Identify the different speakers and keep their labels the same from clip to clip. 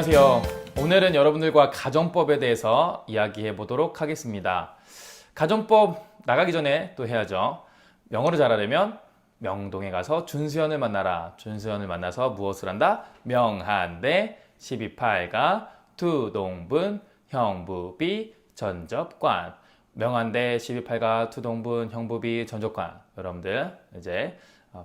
Speaker 1: 안녕하세요. 오늘은 여러분들과 가정법에 대해서 이야기해 보도록 하겠습니다. 가정법 나가기 전에 또 해야죠. 영어를 잘하려면 명동에 가서 준수연을 만나라. 준수연을 만나서 무엇을 한다? 명한대 12팔가 투동분 형부비 전접관. 명한대 12팔가 투동분 형부비 전접관. 여러분들 이제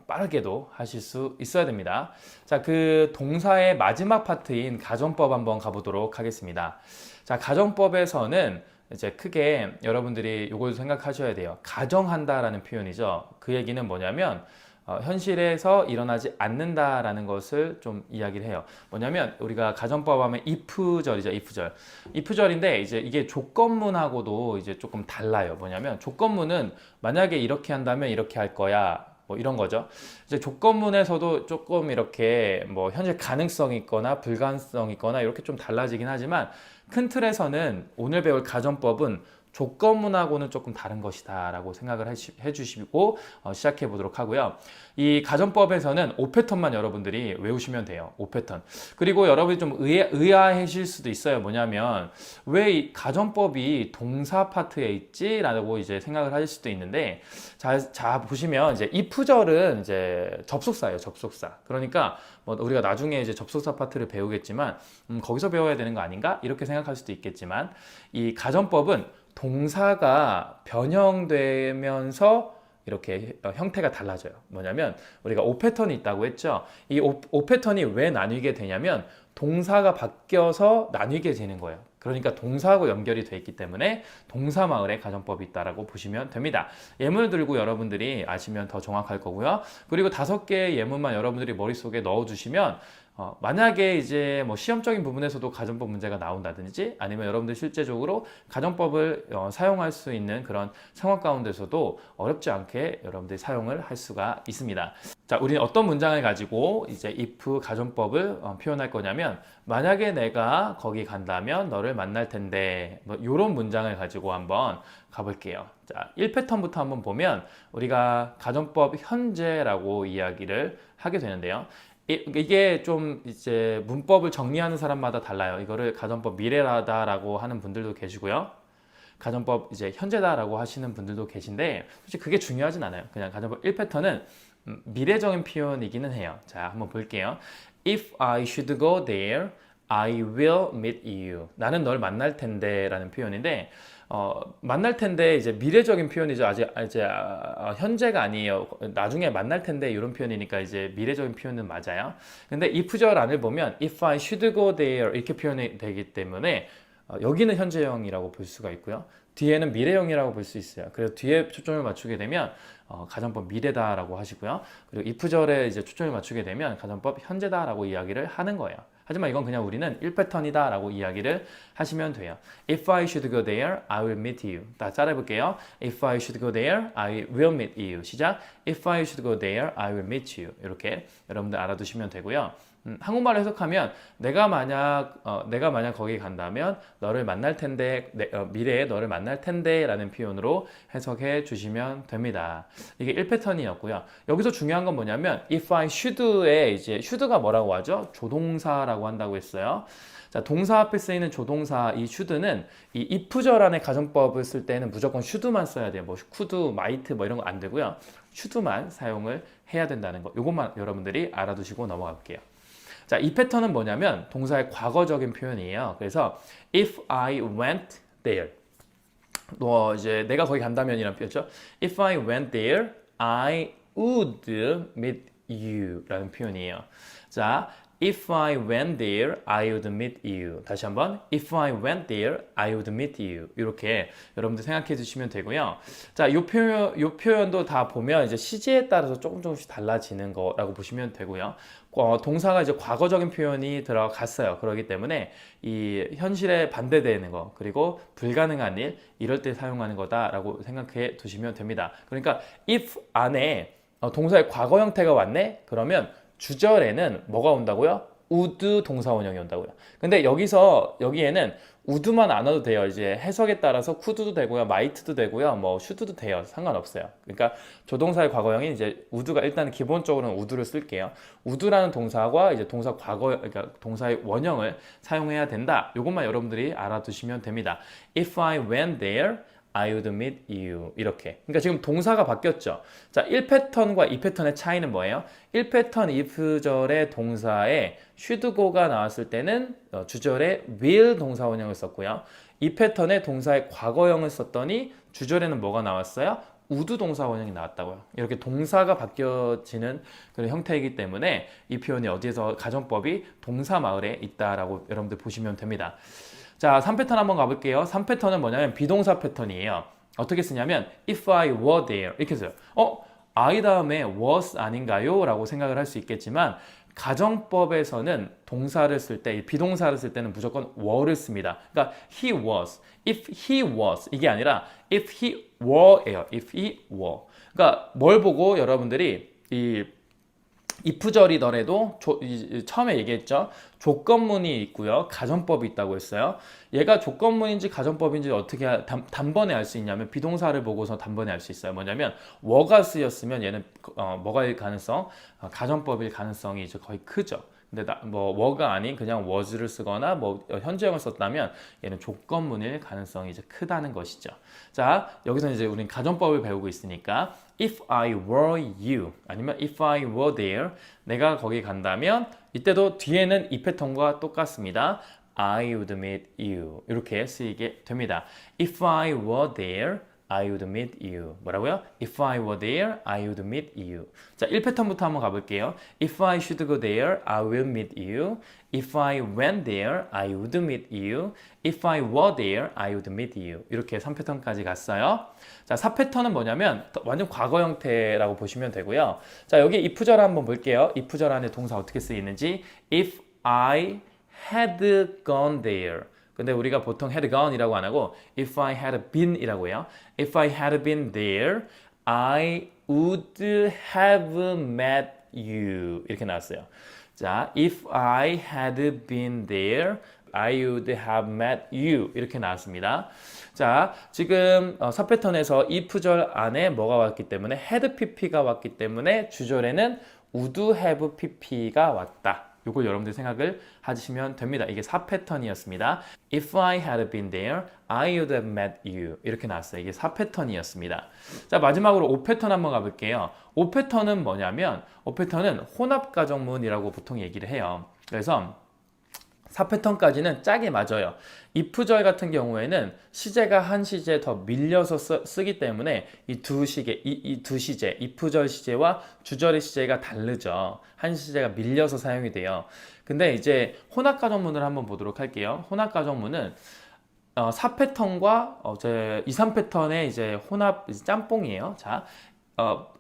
Speaker 1: 빠르게도 하실 수 있어야 됩니다. 자, 그 동사의 마지막 파트인 가정법 한번 가보도록 하겠습니다. 자, 가정법에서는 이제 크게 여러분들이 이걸 생각하셔야 돼요. 가정한다라는 표현이죠. 그 얘기는 뭐냐면 현실에서 일어나지 않는다라는 것을 좀 이야기를 해요. 뭐냐면 우리가 가정법 하면 if절이죠, if절. if절인데 이제 이게 조건문하고도 이제 조금 달라요. 뭐냐면 조건문은 만약에 이렇게 한다면 이렇게 할 거야. 뭐 이런 거죠. 이제 조건문에서도 조금 이렇게 뭐 현재 가능성이 있거나 불가능성이 있거나 이렇게 좀 달라지긴 하지만 큰 틀에서는 오늘 배울 가정법은 조건문하고는 조금 다른 것이다 라고 생각을 해주시고 시작해 보도록 하고요. 이 가정법에서는 5패턴만 여러분들이 외우시면 돼요. 5패턴. 그리고 여러분이 좀 의아해질 수도 있어요. 뭐냐면 왜 이 가정법이 동사 파트에 있지? 라고 이제 생각을 하실 수도 있는데 자 보시면 이제 if절은 이제 접속사예요. 접속사. 그러니까 뭐 우리가 나중에 이제 접속사 파트를 배우겠지만 거기서 배워야 되는 거 아닌가? 이렇게 생각할 수도 있겠지만 이 가정법은 동사가 변형되면서 이렇게 형태가 달라져요. 뭐냐면 우리가 5패턴이 있다고 했죠. 이 5패턴이 왜 나뉘게 되냐면 동사가 바뀌어서 나뉘게 되는 거예요. 그러니까 동사하고 연결이 돼 있기 때문에 동사마을에 가정법이 있다라고 보시면 됩니다. 예문을 들고 여러분들이 아시면 더 정확할 거고요. 그리고 5개의 예문만 여러분들이 머릿속에 넣어주시면 만약에 이제 뭐 시험적인 부분에서도 가정법 문제가 나온다든지 아니면 여러분들 실제적으로 가정법을 사용할 수 있는 그런 상황 가운데서도 어렵지 않게 여러분들이 사용을 할 수가 있습니다. 자, 우리는 어떤 문장을 가지고 이제 if 가정법을 표현할 거냐면 만약에 내가 거기 간다면 너를 만날 텐데 뭐 이런 문장을 가지고 한번 가볼게요. 자, 1패턴부터 한번 보면 우리가 가정법 현재라고 이야기를 하게 되는데요. 이게 좀 이제 문법을 정리하는 사람마다 달라요. 이거를 가정법 미래다라고 하는 분들도 계시고요. 가정법 이제 현재다라고 하시는 분들도 계신데 솔직히 그게 중요하진 않아요. 그냥 가정법 1패턴은 미래적인 표현이기는 해요. 자, 한번 볼게요. If I should go there, I will meet you. 나는 널 만날 텐데 라는 표현인데 만날 텐데 이제 미래적인 표현이죠. 아직 이제 현재가 아니에요. 나중에 만날 텐데 이런 표현이니까 이제 미래적인 표현은 맞아요. 근데 if절 안을 보면 if I should go there 이렇게 표현이 되기 때문에 여기는 현재형이라고 볼 수가 있고요. 뒤에는 미래형이라고 볼 수 있어요. 그래서 뒤에 초점을 맞추게 되면 가정법 미래다라고 하시고요. 그리고 if절에 이제 초점을 맞추게 되면 가정법 현재다라고 이야기를 하는 거예요. 하지만 이건 그냥 우리는 1패턴이다 라고 이야기를 하시면 돼요. If I should go there, I will meet you. 다 따라해볼게요. If I should go there, I will meet you. 시작. If I should go there, I will meet you. 이렇게 여러분들 알아두시면 되고요. 한국말로 해석하면 내가 만약 거기 간다면 너를 만날 텐데 미래에 너를 만날 텐데 라는 표현으로 해석해 주시면 됩니다. 이게 1패턴이었고요. 여기서 중요한 건 뭐냐면 if I should에 이제 should가 뭐라고 하죠? 조동사라고 한다고 했어요. 자, 동사 앞에 쓰이는 조동사 이 should는 이 if절 안에 가정법을 쓸 때는 무조건 should만 써야 돼요. 뭐 could, might 뭐 이런 거 안 되고요. should만 사용을 해야 된다는 거. 이것만 여러분들이 알아두시고 넘어가 볼게요. 자, 이 패턴은 뭐냐면 동사의 과거적인 표현이에요. 그래서 if I went there. 이제 내가 거기 간다면 이런 표현이죠. If I went there, I would meet you 라는 표현이에요. 자, if I went there, I would meet you. 다시 한번 if I went there, I would meet you. 이렇게 여러분들 생각해 주시면 되고요. 자, 요 표현도 다 보면 이제 시제에 따라서 조금씩 달라지는 거라고 보시면 되고요. 동사가 이제 과거적인 표현이 들어갔어요. 그렇기 때문에 이 현실에 반대되는 거 그리고 불가능한 일 이럴 때 사용하는 거다라고 생각해 두시면 됩니다. 그러니까 if 안에 동사의 과거 형태가 왔네? 그러면 주절에는 뭐가 온다고요? would 동사 원형이 온다고요. 근데 여기에는 would만 안 와도 돼요. 이제 해석에 따라서 could도 되고요, might도 되고요, 뭐 should도 돼요. 상관없어요. 그러니까 조동사의 과거형이 이제 would가 일단 기본적으로는 would를 쓸게요. would라는 동사와 이제 동사 과거, 그러니까 동사의 원형을 사용해야 된다. 이것만 여러분들이 알아두시면 됩니다. If I went there, I would meet you. 이렇게. 그러니까 지금 동사가 바뀌었죠. 자, 1패턴과 2패턴의 차이는 뭐예요? 1패턴 if절의 동사에 should go가 나왔을 때는 주절에 will 동사 원형을 썼고요. 2패턴의 동사의 과거형을 썼더니 주절에는 뭐가 나왔어요? would 동사 원형이 나왔다고요. 이렇게 동사가 바뀌어지는 그런 형태이기 때문에 이 표현이 어디에서 가정법이 동사 마을에 있다라고 여러분들 보시면 됩니다. 자, 3패턴 한번 가볼게요. 3패턴은 뭐냐면 비동사 패턴이에요. 어떻게 쓰냐면 if I were there 이렇게 써요. I 다음에 was 아닌가요? 라고 생각을 할 수 있겠지만 가정법에서는 동사를 쓸 때, 비동사를 쓸 때는 무조건 were를 씁니다. 그러니까 he was, if he was 이게 아니라 if he were예요. if he were. 그러니까 뭘 보고 여러분들이 이 if절이더라도 처음에 얘기했죠. 조건문이 있고요. 가정법이 있다고 했어요. 얘가 조건문인지 가정법인지 어떻게 단번에 알 수 있냐면 비동사를 보고서 단번에 알 수 있어요. 뭐냐면 were가 쓰였으면 얘는 뭐가일 가능성? 가정법일 가능성이 이제 거의 크죠. 근데 뭐 were가 아닌 그냥 was를 쓰거나 뭐 현재형을 썼다면 얘는 조건문일 가능성이 이제 크다는 것이죠. 자, 여기서 이제 우리는 가정법을 배우고 있으니까 if I were you 아니면 if I were there 내가 거기 간다면 이때도 뒤에는 이 패턴과 똑같습니다. I would meet you 이렇게 쓰이게 됩니다. If I were there I would meet you. 뭐라고요? If I were there, I would meet you. 자, 1패턴부터 한번 가볼게요. If I should go there, I will meet you. If I went there, I would meet you. If I were there, I would meet you. 이렇게 3패턴까지 갔어요. 자, 4패턴은 뭐냐면 완전 과거 형태라고 보시면 되고요. 자, 여기 if절 한번 볼게요. if절 안에 동사 어떻게 쓰이는지. If I had gone there. 근데 우리가 보통 had gone이라고 안 하고 if I had been 이라고 해요. If I had been there, I would have met you. 이렇게 나왔어요. 자, if I had been there, I would have met you. 이렇게 나왔습니다. 자, 지금 4패턴에서 if절 안에 뭐가 왔기 때문에 had pp가 왔기 때문에 주절에는 would have pp가 왔다. 이걸 여러분들 생각을 하시면 됩니다. 이게 4패턴이었습니다. If I had been there, I would have met you. 이렇게 나왔어요. 이게 4패턴이었습니다. 자, 마지막으로 5패턴 한번 가볼게요. 5패턴은 뭐냐면 5패턴은 혼합가정문이라고 보통 얘기를 해요. 그래서 4패턴까지는 짝이 맞아요. if절 같은 경우에는 시제가 한 시제 더 밀려서 쓰기 때문에 이 두 시제, if절 시제와 주절의 시제가 다르죠. 한 시제가 밀려서 사용이 돼요. 근데 이제 혼합가정문을 한번 보도록 할게요. 혼합가정문은 4패턴과 2, 3패턴의 이제 혼합 짬뽕이에요. 자,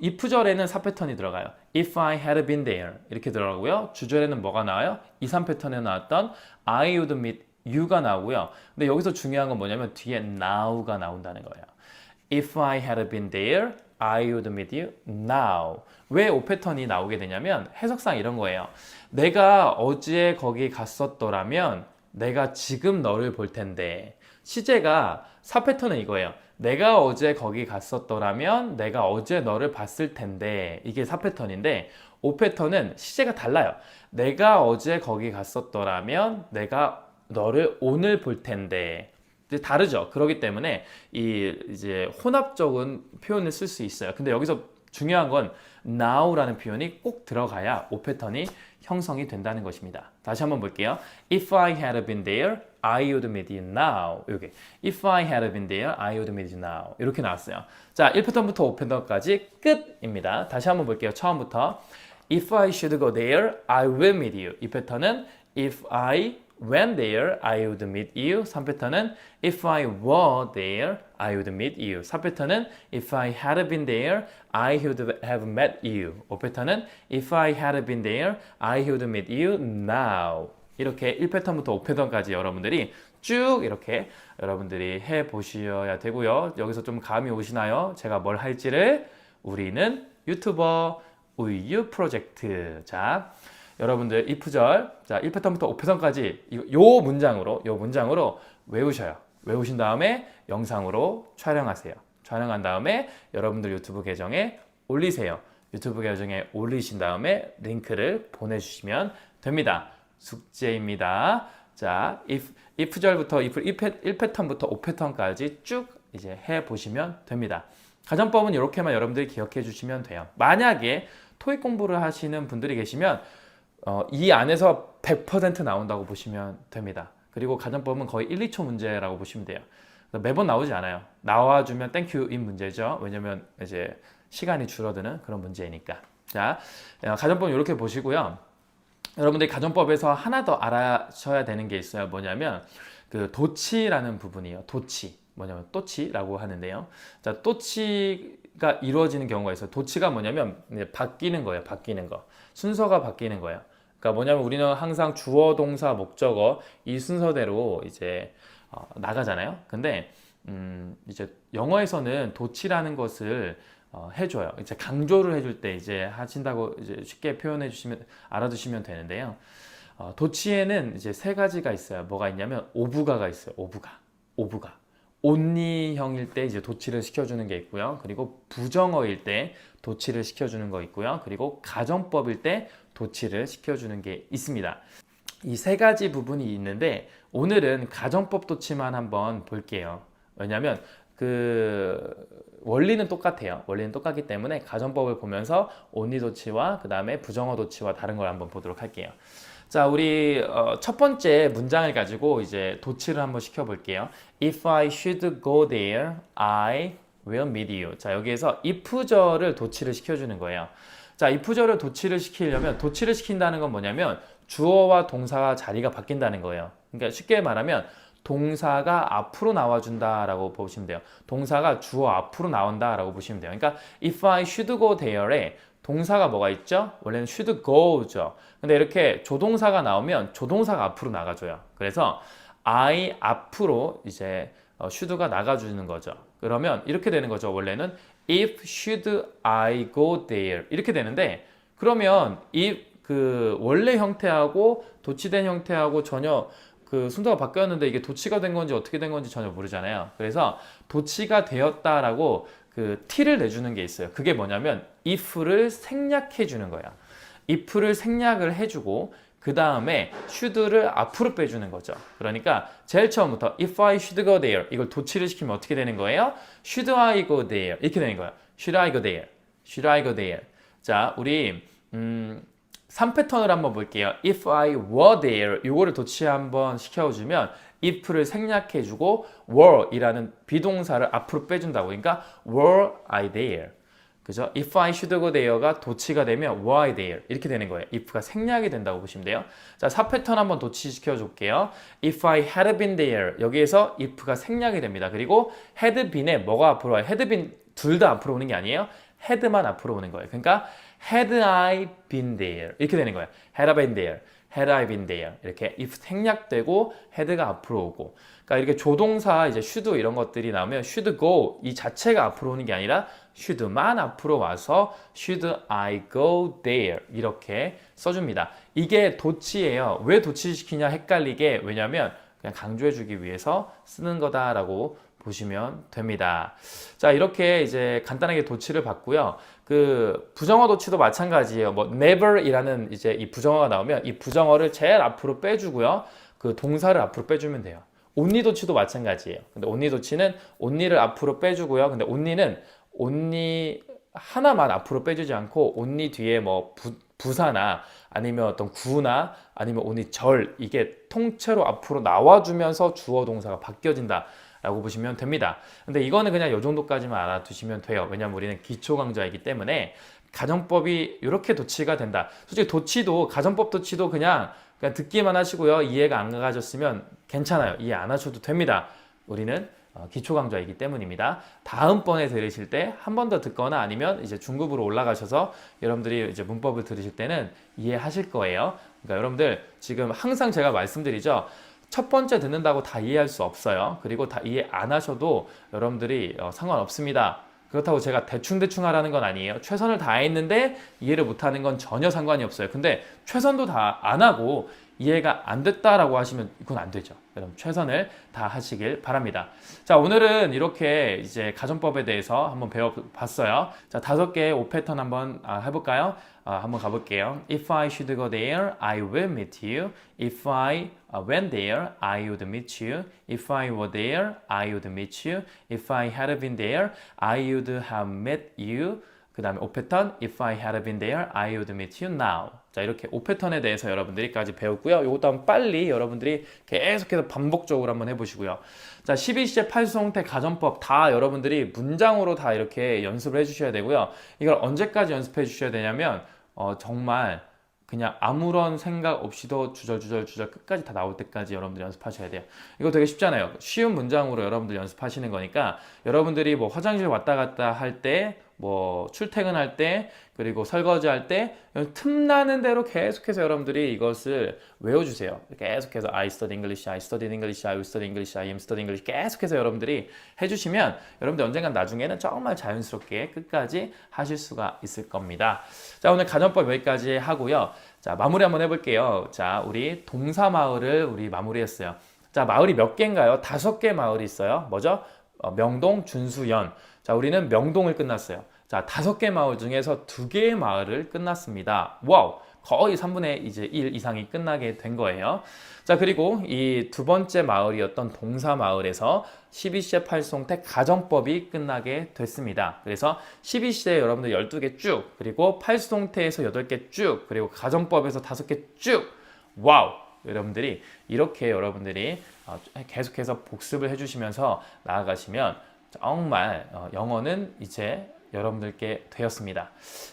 Speaker 1: if절에는 4패턴이 들어가요. If I had been there 이렇게 들어가고요. 주절에는 뭐가 나와요? 2, 3패턴에 나왔던 I would meet you가 나오고요. 근데 여기서 중요한 건 뭐냐면 뒤에 now가 나온다는 거예요. If I had been there, I would meet you now. 왜 5패턴이 나오게 되냐면 해석상 이런 거예요. 내가 어제 거기 갔었더라면 내가 지금 너를 볼 텐데 시제가 4패턴은 이거예요. 내가 어제 거기 갔었더라면 내가 어제 너를 봤을 텐데 이게 4패턴인데 5패턴은 시제가 달라요. 내가 어제 거기 갔었더라면 내가 너를 오늘 볼 텐데 이제 다르죠. 그렇기 때문에 이제 혼합적인 표현을 쓸 수 있어요. 근데 여기서 중요한 건 now라는 표현이 꼭 들어가야 5패턴이 형성이 된다는 것입니다. 다시 한번 볼게요. If I had been there, I would meet you now. 이렇게. If I had been there, I would meet you now. 이렇게 나왔어요. 자, 1패턴부터 5패턴까지 끝입니다. 다시 한번 볼게요. 처음부터. If I should go there, I will meet you. 이 패턴은 If I went there, I would meet you. 3패턴은 If I were there, I would meet you. 4패턴은 If I had been there, I would have met you. 5패턴은 If I had been there, I would meet you now. 이렇게 1패턴부터 5패턴까지 여러분들이 쭉 이렇게 여러분들이 해보셔야 되고요. 여기서 좀 감이 오시나요? 제가 뭘 할지를. 우리는 유튜버 우유 프로젝트. 자, 여러분들 if절, 자, 1패턴부터 5패턴까지 요 문장으로 외우셔요. 외우신 다음에 영상으로 촬영하세요. 촬영한 다음에 여러분들 유튜브 계정에 올리세요. 유튜브 계정에 올리신 다음에 링크를 보내주시면 됩니다. 숙제입니다. 자, if절부터 1패턴부터 5패턴까지 쭉 이제 해보시면 됩니다. 가정법은 이렇게만 여러분들이 기억해 주시면 돼요. 만약에 토익 공부를 하시는 분들이 계시면 이 안에서 100% 나온다고 보시면 됩니다. 그리고 가정법은 거의 1, 2초 문제라고 보시면 돼요. 매번 나오지 않아요. 나와주면 땡큐인 문제죠. 왜냐면 이제 시간이 줄어드는 그런 문제이니까. 자, 가정법 이렇게 보시고요. 여러분들이 가정법에서 하나 더 알아셔야 되는 게 있어요. 뭐냐면 그 도치라는 부분이에요. 도치. 뭐냐면 또치라고 하는데요. 자, 또치가 이루어지는 경우가 있어요. 도치가 뭐냐면 바뀌는 거예요. 바뀌는 거. 순서가 바뀌는 거예요. 그러니까 뭐냐면 우리는 항상 주어, 동사, 목적어 이 순서대로 이제 나가잖아요. 근데 이제 영어에서는 도치라는 것을 해줘요. 이제 강조를 해줄 때 이제 하신다고 이제 쉽게 표현해 주시면 알아두시면 되는데요. 도치에는 이제 세 가지가 있어요. 뭐가 있냐면 오부가가 있어요. 오부가. 온리형일 때 이제 도치를 시켜주는 게 있고요. 그리고 부정어일 때 도치를 시켜주는 거 있고요. 그리고 가정법일 때 도치를 시켜주는 게 있습니다. 이 세 가지 부분이 있는데 오늘은 가정법 도치만 한번 볼게요. 왜냐하면 그 원리는 똑같아요. 원리는 똑같기 때문에 가정법을 보면서 온리 도치와 그 다음에 부정어 도치와 다른 걸 한번 보도록 할게요. 자, 우리 첫 번째 문장을 가지고 이제 도치를 한번 시켜볼게요. If I should go there, I will meet you. 자, 여기에서 if절을 도치를 시켜주는 거예요. 자, if절을 도치를 시키려면 도치를 시킨다는 건 뭐냐면 주어와 동사가 자리가 바뀐다는 거예요. 그러니까 쉽게 말하면 동사가 앞으로 나와준다라고 보시면 돼요. 동사가 주어 앞으로 나온다라고 보시면 돼요. 그러니까 if I should go there에 동사가 뭐가 있죠? 원래는 should go죠. 근데 이렇게 조동사가 나오면 조동사가 앞으로 나가줘요. 그래서 I 앞으로 이제 should가 나가주는 거죠. 그러면 이렇게 되는 거죠. 원래는 if should I go there 이렇게 되는데 그러면 if 그 원래 형태하고 도치된 형태하고 전혀 그 순서가 바뀌었는데 이게 도치가 된 건지 어떻게 된 건지 전혀 모르잖아요. 그래서 도치가 되었다라고 그 T를 내주는 게 있어요. 그게 뭐냐면 if를 생략해 주는 거야. if를 생략을 해주고 그 다음에 should를 앞으로 빼주는 거죠. 그러니까 제일 처음부터 if I should go there 이걸 도치를 시키면 어떻게 되는 거예요? should I go there 이렇게 되는 거예요. should I go there? should I go there? 자, 우리 3패턴을 한번 볼게요. if I were there 이거를 도치 한번 시켜주면 if를 생략해주고 were 이라는 비동사를 앞으로 빼준다고. 그러니까 were I there. 그죠? if I should go there가 도치가 되면 were I there 이렇게 되는 거예요. if가 생략이 된다고 보시면 돼요. 자, 4패턴 한번 도치 시켜줄게요. if I had been there 여기에서 if가 생략이 됩니다. 그리고 had been에 뭐가 앞으로 와요? had been 둘 다 앞으로 오는 게 아니에요. had만 앞으로 오는 거예요. 그러니까 had I been there 이렇게 되는 거예요. had I been there, had I been there 이렇게 if 생략되고 had가 앞으로 오고. 그러니까 이렇게 조동사 이제 should 이런 것들이 나오면 should go 이 자체가 앞으로 오는 게 아니라 should만 앞으로 와서 should I go there 이렇게 써줍니다. 이게 도치예요. 왜 도치시키냐 헷갈리게. 왜냐하면 그냥 강조해주기 위해서 쓰는 거다라고 보시면 됩니다. 자, 이렇게 이제 간단하게 도치를 봤고요. 그 부정어 도치도 마찬가지예요. 뭐 never이라는 이제 이 부정어가 나오면 이 부정어를 제일 앞으로 빼주고요. 그 동사를 앞으로 빼주면 돼요. only 도치도 마찬가지예요. 근데 only 도치는 only를 앞으로 빼주고요. 근데 only는 only 하나만 앞으로 빼주지 않고 only 뒤에 뭐 부사나 아니면 어떤 구나 아니면 only 절 이게 통째로 앞으로 나와주면서 주어 동사가 바뀌어진다. 라고 보시면 됩니다. 근데 이거는 그냥 이 정도까지만 알아두시면 돼요. 왜냐면 우리는 기초 강좌이기 때문에 가정법이 이렇게 도치가 된다. 솔직히 도치도 가정법 도치도 그냥 듣기만 하시고요. 이해가 안 가졌으면 괜찮아요. 이해 안 하셔도 됩니다. 우리는 기초 강좌이기 때문입니다. 다음번에 들으실 때 한 번 더 듣거나 아니면 이제 중급으로 올라가셔서 여러분들이 이제 문법을 들으실 때는 이해하실 거예요. 그러니까 여러분들 지금 항상 제가 말씀드리죠. 첫 번째 듣는다고 다 이해할 수 없어요. 그리고 다 이해 안 하셔도 여러분들이 상관없습니다. 그렇다고 제가 대충대충 하라는 건 아니에요. 최선을 다했는데 이해를 못하는 건 전혀 상관이 없어요. 근데 최선도 다 안 하고 이해가 안 됐다라고 하시면 이건 안 되죠. 여러분 최선을 다 하시길 바랍니다. 자, 오늘은 이렇게 이제 가정법에 대해서 한번 배워봤어요. 자, 5개의 5패턴 한번 해볼까요? 한번 가볼게요. If I should go there, I will meet you. If I went there, I would meet you. If I were there, I would meet you. If I had been there, I would have met you. 그 다음에 5패턴 If I had been there, I would meet you now. 자, 이렇게 5패턴에 대해서 여러분들이까지 배웠고요. 이것도 한번 빨리 여러분들이 계속해서 반복적으로 한번 해보시고요. 자, 12시제 8수동태 가정법 다 여러분들이 문장으로 다 이렇게 연습을 해주셔야 되고요. 이걸 언제까지 연습해 주셔야 되냐면 정말 그냥 아무런 생각 없이도 주절주절 끝까지 다 나올 때까지 여러분들이 연습하셔야 돼요. 이거 되게 쉽잖아요. 쉬운 문장으로 여러분들 연습하시는 거니까 여러분들이 뭐 화장실 왔다 갔다 할 때, 뭐 출퇴근할 때, 그리고 설거지 할 때 틈나는 대로 계속해서 여러분들이 이것을 외워주세요. 계속해서 I study English, I study English, I will study English, I am study English 계속해서 여러분들이 해주시면 여러분들 언젠간 나중에는 정말 자연스럽게 끝까지 하실 수가 있을 겁니다. 자, 오늘 가정법 여기까지 하고요. 자, 마무리 한번 해볼게요. 자, 우리 동사 마을을 우리 마무리했어요. 자, 마을이 몇 개인가요? 5개 마을이 있어요. 뭐죠? 명동, 준수, 연. 자, 우리는 명동을 끝났어요. 자, 5개 마을 중에서 2개의 마을을 끝났습니다. 와우! 거의 3분의 이제 1 이상이 끝나게 된 거예요. 자, 그리고 이 두 번째 마을이었던 동사 마을에서 12시제 8수동태 가정법이 끝나게 됐습니다. 그래서 12시제 여러분들 12개 쭉, 그리고 8수동태에서 8개 쭉, 그리고 가정법에서 5개 쭉. 와우! 여러분들이 이렇게 여러분들이 계속해서 복습을 해주시면서 나아가시면 정말 영어는 이제 여러분들께 되었습니다.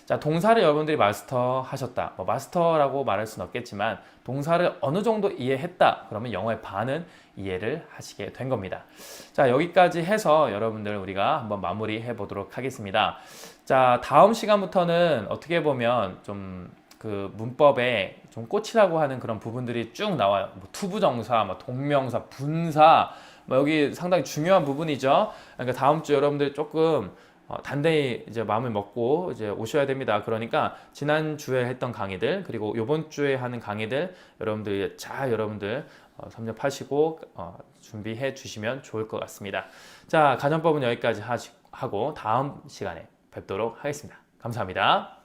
Speaker 1: 자, 동사를 여러분들이 마스터 하셨다. 뭐 마스터라고 말할 수는 없겠지만 동사를 어느 정도 이해했다. 그러면 영어의 반은 이해를 하시게 된 겁니다. 자, 여기까지 해서 여러분들 우리가 한번 마무리해 보도록 하겠습니다. 자, 다음 시간부터는 어떻게 보면 좀 그 문법에 좀 꽂히라고 하는 그런 부분들이 쭉 나와요. 뭐 투부정사, 뭐 동명사, 분사, 뭐 여기 상당히 중요한 부분이죠. 그러니까 다음 주 여러분들 조금 단단히 이제 마음을 먹고 이제 오셔야 됩니다. 그러니까 지난 주에 했던 강의들 그리고 이번 주에 하는 강의들 여러분들 잘 여러분들 섭렵하시고 준비해 주시면 좋을 것 같습니다. 자, 가정법은 여기까지 하고 다음 시간에 뵙도록 하겠습니다. 감사합니다.